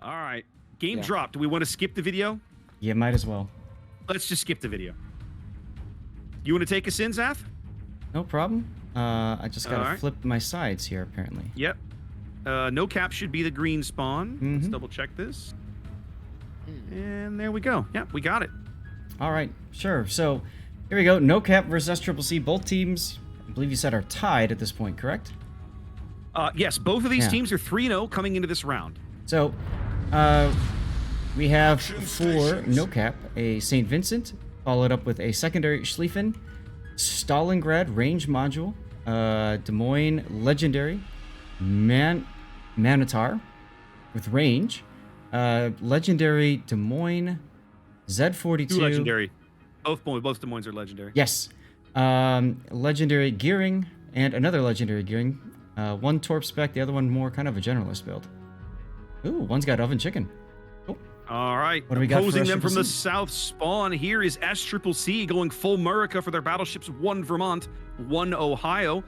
All right. Game Yeah. drop. Do we want to skip the video? Yeah, might as well. Let's just skip the video. You want to take us in, Zath? No problem. I just gotta Alright. flip my sides here, apparently. Yep. NOCAP should be the green spawn. Let's Mhm. double check this. And there we go. Yeah, we got it. All right, sure. So here we go. NOCAP versus SCCC. Both teams, I believe you said, are tied at this point, correct? Yes, both of these Yeah. teams are 3-0 coming into this round. So we have for NOCAP a St. Vincent, followed up with a secondary Schlieffen, Stalingrad range module, Des Moines legendary, Manitar with range, legendary Des Moines, Z42. Two legendary. Both Des Moines are legendary. Yes. Legendary Gearing and another legendary Gearing. One Torp spec, the other one more kind of a generalist build. Ooh, one's got oven chicken. Oh, All right. What do we got for Opposing them from the SCCC? south spawn here is SCCC going full Murica for their battleships. 1 Vermont, 1 Ohio.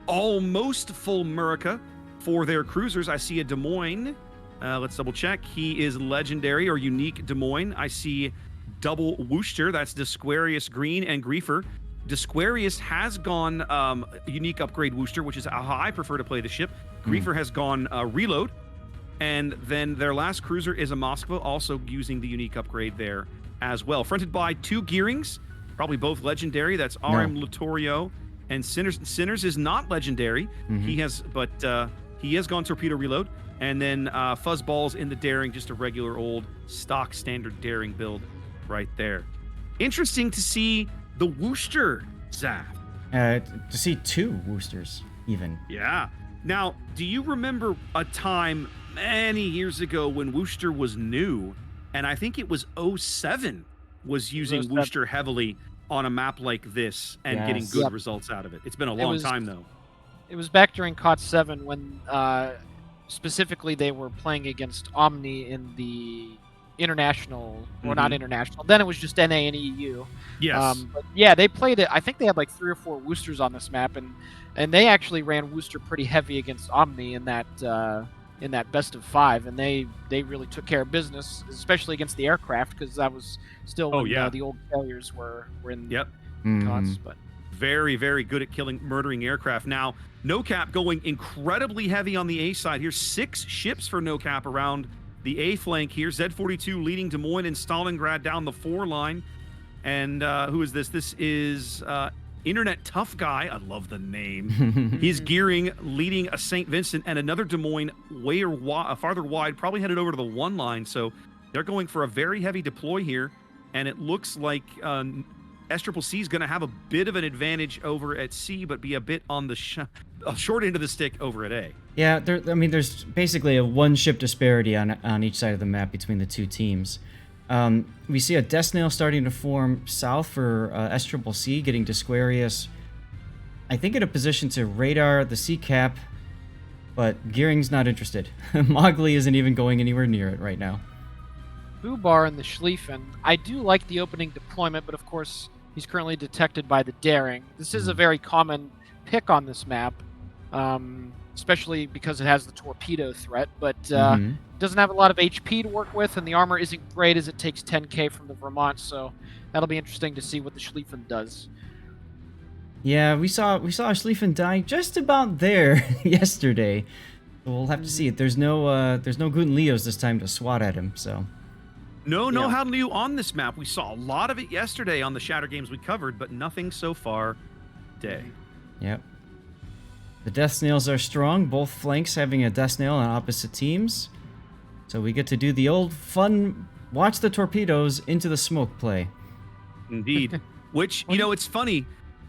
Almost full Murica for their cruisers. I see a Des Moines. Let's double check. He is legendary or unique Des Moines. I see double Worcester. That's Disquarius Green and Griefer. Disquarius has gone unique upgrade Worcester, which is how I prefer to play the ship. Griefer has gone reload. And then their last cruiser is a Moskva, also using the unique upgrade there as well. Fronted by 2 Gearings, probably both legendary. That's RM Latorio and Sinners. Sinners is not legendary. He has gone torpedo reload. And then Fuzzballs in the Daring, just a regular old stock standard Daring build right there. Interesting to see the Worcester, Zaf. to see 2 Worcesters, even. Yeah. Now, do you remember a time many years ago when Worcester was new, and I think it was 07 was using 07. Worcester heavily on a map like this and getting Yes. good Yep. results out of it? It's been a long time, though. It was back during KOTS 7 when specifically they were playing against Omni in the international, or not international. Then it was just NA and EU. Yes. But yeah, they played it. I think they had like 3 or 4 Worcesters on this map, and they actually ran Worcester pretty heavy against Omni in that best of 5, and they really took care of business, especially against the aircraft, because that was still when the old failures were in KOTS. But Very, very good at murdering aircraft. Now, NOCAP going incredibly heavy on the A side here. 6 ships for NOCAP around the A flank here. Z42 leading Des Moines and Stalingrad down the 4 line. And who is this? This is Internet Tough Guy. I love the name. He's gearing, leading a St. Vincent and another Des Moines farther wide, probably headed over to the 1 line. So they're going for a very heavy deploy here. And it looks like SCCC is going to have a bit of an advantage over at C, but be a bit on the short end of the stick over at A. Yeah, there's basically a 1-ship disparity on each side of the map between the 2 teams. We see a Death Snail starting to form south for SCCC, getting Disquarius, I think, in a position to radar the C cap, but Gearing's not interested. Mowgli isn't even going anywhere near it right now. Bubar and the Schlieffen, I do like the opening deployment, but of course he's currently detected by the Daring. This is a very common pick on this map, especially because it has the torpedo threat, but doesn't have a lot of HP to work with, and the armor isn't great as it takes 10k from the Vermont, so that'll be interesting to see what the Schlieffen does. Yeah, we saw Schlieffen die just about there yesterday. So we'll have to see it. There's no Guten Leos this time to swat at him, so. No Howden Liu on this map. We saw a lot of it yesterday on the Shatter games we covered, but nothing so far today. Yep. The Death Snails are strong, both flanks having a Death Snail on opposite teams. So we get to do the old fun, watch the torpedoes into the smoke play. Indeed. Which, it's funny.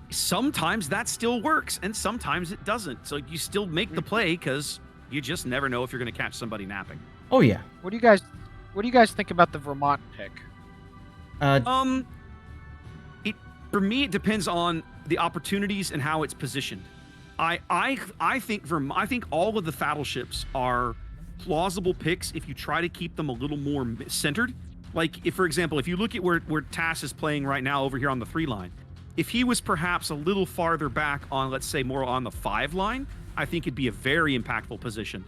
Sometimes that still works, and sometimes it doesn't. So you still make the play because you just never know if you're going to catch somebody napping. Oh, yeah. What do you guys think about the Vermont pick? For me, it depends on the opportunities and how it's positioned. I think all of the battleships are plausible picks if you try to keep them a little more centered. Like, if, for example, if you look at where Tass is playing right now over here on the 3 line, if he was perhaps a little farther back on, let's say, more on the 5 line, I think it'd be a very impactful position.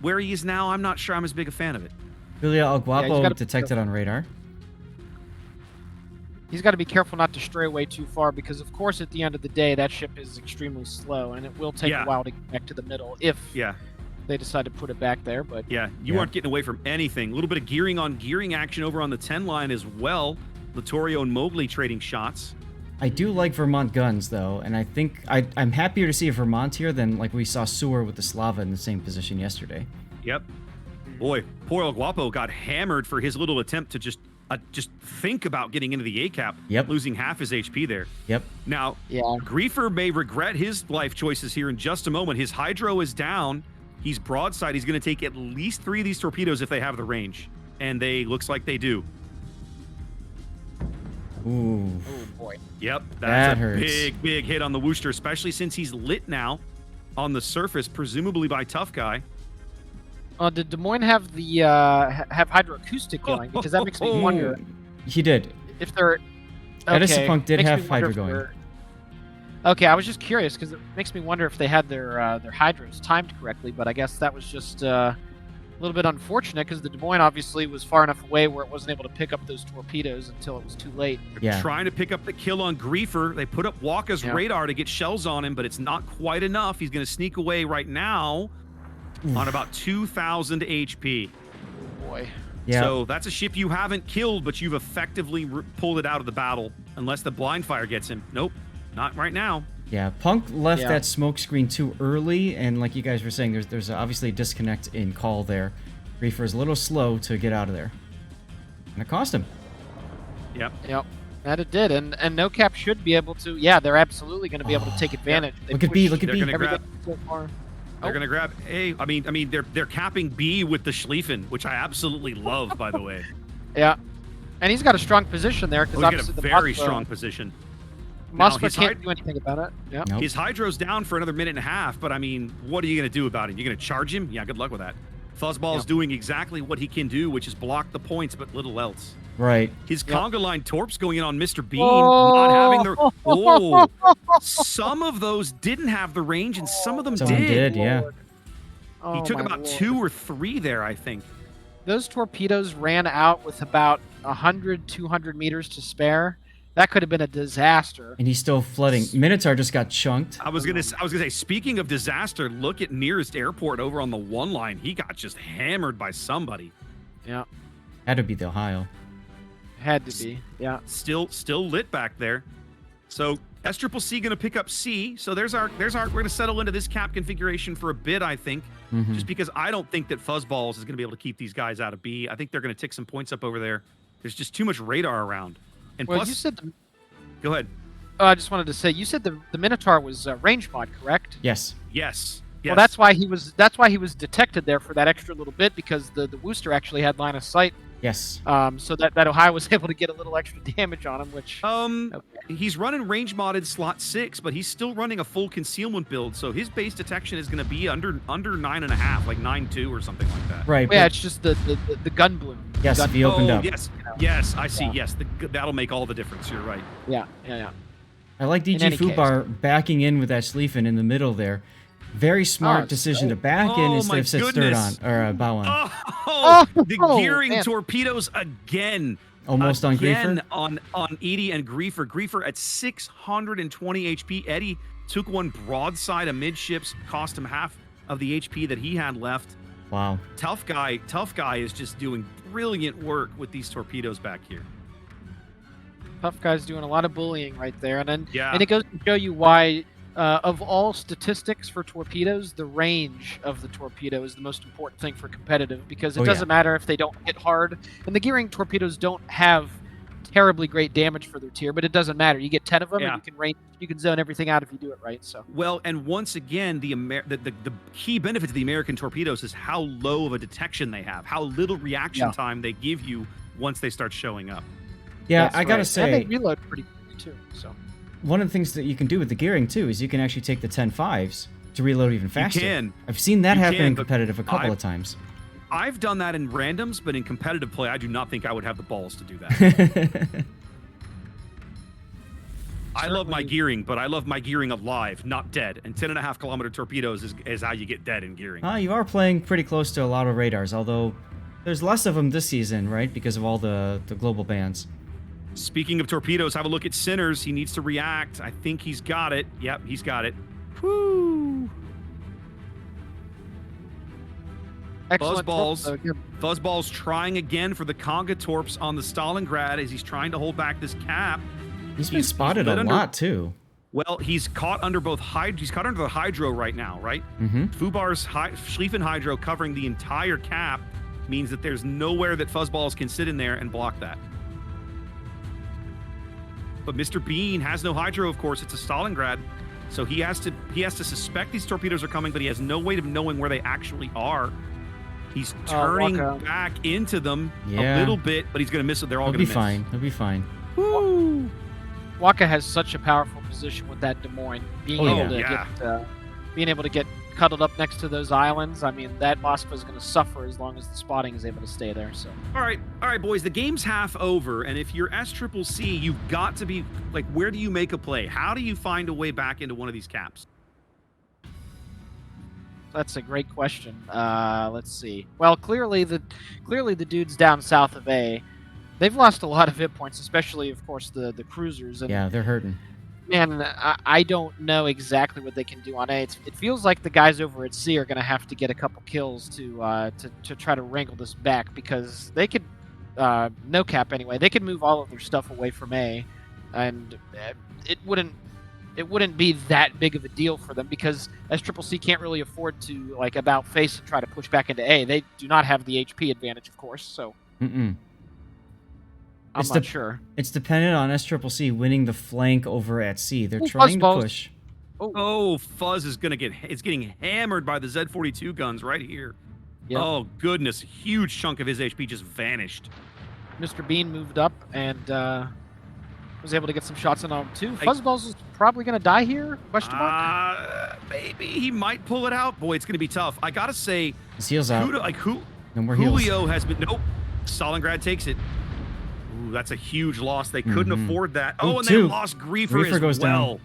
Where he is now, I'm not sure I'm as big a fan of it. Julia El Guapo gotta- detected on radar. He's got to be careful not to stray away too far because, of course, at the end of the day, that ship is extremely slow, and it will take a while to get back to the middle if they decide to put it back there. But you aren't getting away from anything. A little bit of gearing on gearing action over on the 10 line as well. Littorio and Mowgli trading shots. I do like Vermont guns, though, and I think I'm happier to see a Vermont here than like we saw Sewer with the Slava in the same position yesterday. Yep. Boy, poor El Guapo got hammered for his little attempt to just think about getting into the ACAP, losing half his HP there. Yep. Now, Griefer may regret his life choices here in just a moment. His Hydro is down. He's broadside. He's going to take at least 3 of these torpedoes if they have the range. And looks like they do. Ooh. Oh, boy. Yep. That's hurts. big hit on the Wooster, especially since he's lit now on the surface, presumably by Tough Guy. Did Des Moines have the have hydroacoustic going? Because that makes me wonder. He did. If they're Edisonpunk did have hydro going. Okay, I was just curious because it makes me wonder if they had their hydros timed correctly. But I guess that was just a little bit unfortunate because the Des Moines obviously was far enough away where it wasn't able to pick up those torpedoes until it was too late. Yeah. Trying to pick up the kill on Griefer. They put up Waka's radar to get shells on him, but it's not quite enough. He's going to sneak away right now on about 2,000 HP. Boy. Yeah. So that's a ship you haven't killed, but you've effectively pulled it out of the battle. Unless the blind fire gets him. Nope, not right now. Yeah, Punk left that smoke screen too early, and like you guys were saying, there's obviously a disconnect in call there. Griefer is a little slow to get out of there. And it cost him. Yep. That it did, and NOCAP should be able to. Yeah, they're absolutely going to be able to take advantage. Look at B. Look at B. They're going to grab A. I mean, they're capping B with the Schlieffen, which I absolutely love, by the way. Yeah, and he's got a strong position there because obviously he's got a very strong position. Moskva can't do anything about it. Yeah. Nope. His Hydro's down for another minute and a half, but I mean, what are you going to do about it? You're going to charge him? Yeah, good luck with that. Fuzzball is doing exactly what he can do, which is block the points, but little else. Right. His conga line torps going in on Mr. Bean, not having the... some of those didn't have the range, and some of them did. Yeah. He took about 2 or 3 there, I think. Those torpedoes ran out with about 100, 200 meters to spare. That could have been a disaster. And he's still flooding. Minotaur just got chunked. I was gonna say, speaking of disaster, look at nearest airport over on the 1 line. He got just hammered by somebody. Yeah. Had to be the Ohio. Had to be. Yeah. Still lit back there. So SCCC gonna pick up C. So there's our we're gonna settle into this cap configuration for a bit, I think. Just because I don't think that Fuzzballs is gonna be able to keep these guys out of B. I think they're gonna tick some points up over there. There's just too much radar around. And well, plus, you said go ahead. I just wanted to say you said the Minotaur was range mod, correct? Yes. Yes. Well, that's why he was detected there for that extra little bit because the Wooster actually had line of sight. Yes. So that Ohio was able to get a little extra damage on him, which he's running range modded slot 6, but he's still running a full concealment build, so his base detection is going to be under 9.5, like 9.2 or something like that. Right. Yeah, it's just the gun bloom. Yes, if he opened up. Yes, I see. Yes, that'll make all the difference. You're right. Yeah. I like DG Fubar backing in with that Schlieffen in the middle there. Very smart decision to back in instead of sit stirred on or bow on. The gearing torpedoes again. Almost on Griefer? On Edie and Griefer. Griefer at 620 HP. Eddie took one broadside amidships, cost him half of the HP that he had left. Wow. Tough guy is just doing brilliant work with these torpedoes back here. Tough guy's doing a lot of bullying right there, and it goes to show you why. Of all statistics for torpedoes, the range of the torpedo is the most important thing for competitive because it doesn't matter if they don't hit hard. And the gearing torpedoes don't have terribly great damage for their tier, but it doesn't matter. You get 10 of them, and you can zone everything out if you do it right. So well, and once again, the key benefit to the American torpedoes is how low of a detection they have, how little reaction time they give you once they start showing up. Yeah, I gotta say, and they reload pretty quickly too. So. One of the things that you can do with the gearing, too, is you can actually take the 10.5s to reload even faster. You can. I've seen that happen in competitive a couple of times. I've done that in randoms, but in competitive play, I do not think I would have the balls to do that. I love my certainly- gearing, but I love my gearing alive, not dead. And 10.5-kilometer torpedoes is how you get dead in gearing. You are playing pretty close to a lot of radars, although there's less of them this season, right? Because of all the global bans. Speaking of torpedoes, have a look at Sinners. He needs to react. I think he's got it. Yep, he's got it. Whoo! Excellent. Fuzzballs. Fuzzball's trying again for the Conga torps on the Stalingrad as he's trying to hold back this cap. He's been spotted a lot too. Well, he's caught under both he's caught under the hydro right now, right? Mm-hmm. Fubar's Schlieffen hydro covering the entire cap means that there's nowhere that Fuzzballs can sit in there and block that. But Mr. Bean has no hydro, of course. It's a Stalingrad, so he has to suspect these torpedoes are coming, but he has no way of knowing where they actually are. He's turning back into them a little bit, but he's going to miss it. They're all going to miss. He'll be fine. Woo! Waka has such a powerful position with that Des Moines, being able to get cuddled up next to those islands. I mean, that Moskva is going to suffer as long as the spotting is able to stay there. So, all right, boys. The game's half over, and if you're SCCC, you've got to be like, where do you make a play? How do you find a way back into one of these caps? that's a great question. Let's see. Well, clearly the dudes down south of A, they've lost a lot of hit points, especially, of course, the cruisers. And, yeah, they're hurting. Man, I don't know exactly what they can do on A. It feels like the guys over at C are going to have to get a couple kills to try to wrangle this back, because they could, NOCAP anyway, they could move all of their stuff away from A, and it wouldn't be that big of a deal for them, because SCCC can't really afford to like about face and try to push back into A. They do not have the HP advantage, of course. So I'm not sure. It's dependent on SCCC winning the flank over at C. They're trying to push. Oh, Fuzz is getting hammered by the Z42 guns right here. Yep. Oh goodness, huge chunk of his HP just vanished. Mr. Bean moved up and was able to get some shots in on him too. Fuzzballs is probably going to die here? Question mark? Maybe he might pull it out. Boy, it's going to be tough. I gotta say, his heels out. No more heals. Julio has been. Nope. Stalingrad takes it. Ooh, that's a huge loss. They couldn't afford that. Oh, and they lost Griefer goes down.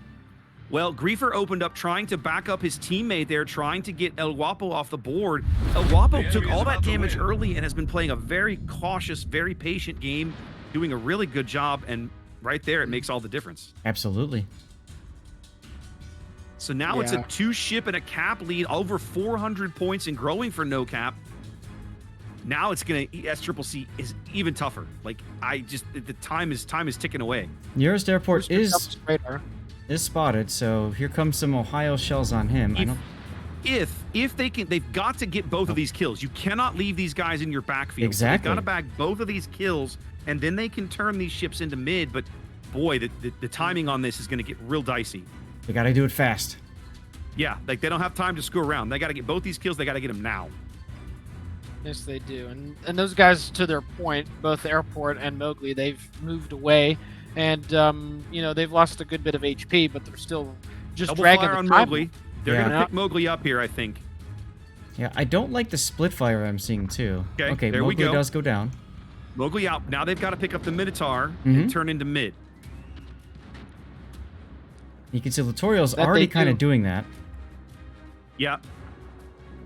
Well, Griefer opened up trying to back up his teammate there, trying to get El Guapo off the board. El Guapo took all that damage early and has been playing a very cautious, very patient game, doing a really good job, and right there, it makes all the difference. Absolutely. So now it's a 2-ship and a cap lead, over 400 points and growing for NOCAP. Now it's gonna SCCC is even tougher. Like the time is ticking away. Nearest airport is spotted, so here comes some Ohio shells on him. If they can, they've got to get both of these kills. You cannot leave these guys in your backfield. Exactly. So they've got to bag both of these kills, and then they can turn these ships into mid. But boy, the timing on this is going to get real dicey. They got to do it fast. Yeah, like they don't have time to screw around. They got to get both these kills. They got to get them now. Yes, they do. And those guys, to their point, both Airport and Mowgli, they've moved away, and they've lost a good bit of HP, but they're still just dragging the on time. Mowgli. They're gonna pick Mowgli up here, I think. Yeah, I don't like the split fire I'm seeing too. Okay, there Mowgli we go. does go down. Mowgli out. Now they've got to pick up the Minotaur and turn into mid. You can see Littorial's already kind of doing that. Yeah.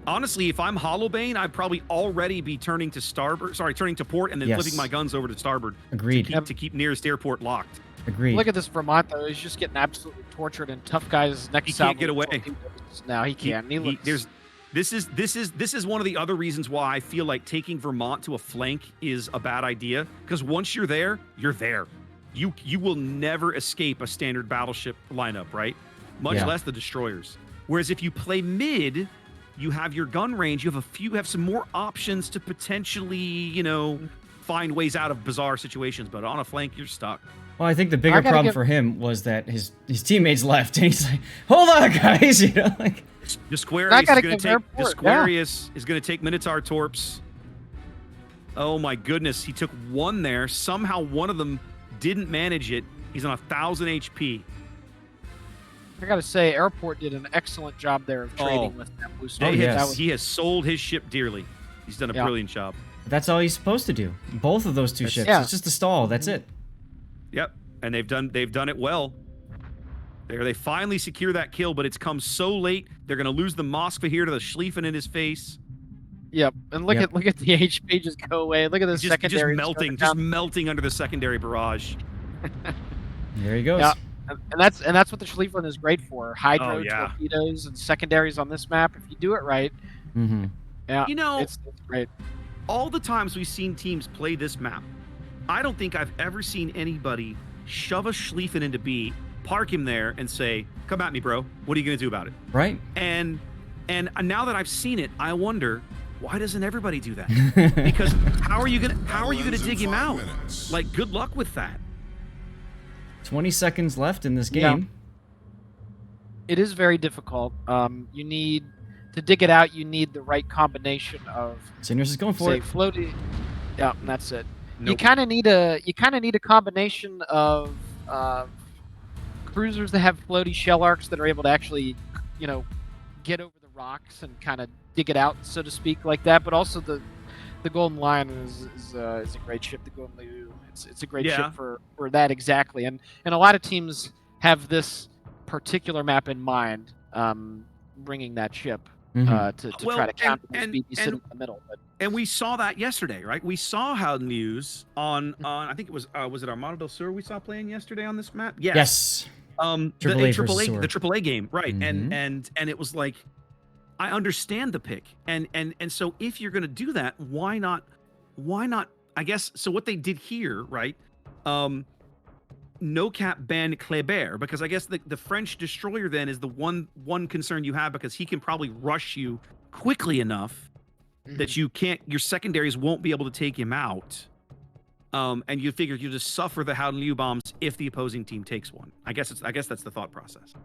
Honestly, if I'm Hollowbane, I'd probably already be turning to starboard. Sorry, turning to port and then flipping my guns over to starboard. Agreed. To keep nearest airport locked. Agreed. Look at this Vermont though; he's just getting absolutely tortured, and tough guys next. He can't get away. Now he can't. This is one of the other reasons why I feel like taking Vermont to a flank is a bad idea. Because once you're there, you're there. You will never escape a standard battleship lineup, right? Much less the destroyers. Whereas if you play mid, you have your gun range. You have some more options to potentially, find ways out of bizarre situations. But on a flank, you're stuck. Well, I think the bigger problem for him was that his teammates left, and he's like, "Hold on, guys," Disquarius is going to take Minotaur torps. Oh my goodness, he took one there. Somehow one of them didn't manage it. He's on 1,000 HP. I gotta say, Airport did an excellent job there of trading with that blue star. He has sold his ship dearly. He's done a brilliant job. That's all he's supposed to do. Both of those two ships. It's just a stall. That's it. Yep, and they've done it well. There, they finally secure that kill, but it's come so late. They're going to lose the Moskva here to the Schlieffen in his face. Yep, and look at the HP just go away. Look at the secondary just melting under the secondary barrage. There he goes. Yeah, and that's what the Schlieffen is great for. Hydro torpedoes and secondaries on this map. If you do it right, yeah, it's great. All the times we've seen teams play this map, I don't think I've ever seen anybody shove a Schlieffen into B, park him there, and say, "Come at me, bro. What are you going to do about it?" Right. And now that I've seen it, I wonder, why doesn't everybody do that? Because how are you gonna dig him out? Like, good luck with that. 20 seconds left in this game. It is very difficult. You need to dig it out. You need the right combination of. Seniors is going for it. Floaty. Yeah, and that's it. Nope. You kind of need a combination of cruisers that have floaty shell arcs that are able to actually, get over the rocks and kind of dig it out, so to speak, like that. But also the Golden Lion is a great ship. The Golden Liu, it's a great ship for that exactly. And a lot of teams have this particular map in mind, bringing that ship to try to counter the speed you sit in the middle. And we saw that yesterday, right? We saw how news on I think it was it Armada del Sur we saw playing yesterday on this map? Yes. The AAA game, right? And it was like, I understand the pick, and so if you're going to do that, why not? I guess so. What they did here, right? NOCAP banned Kleber because I guess the French destroyer then is the one concern you have, because he can probably rush you quickly enough that your secondaries won't be able to take him out. And you figure you just suffer the Howden Liu bombs if the opposing team takes one. I guess that's the thought process.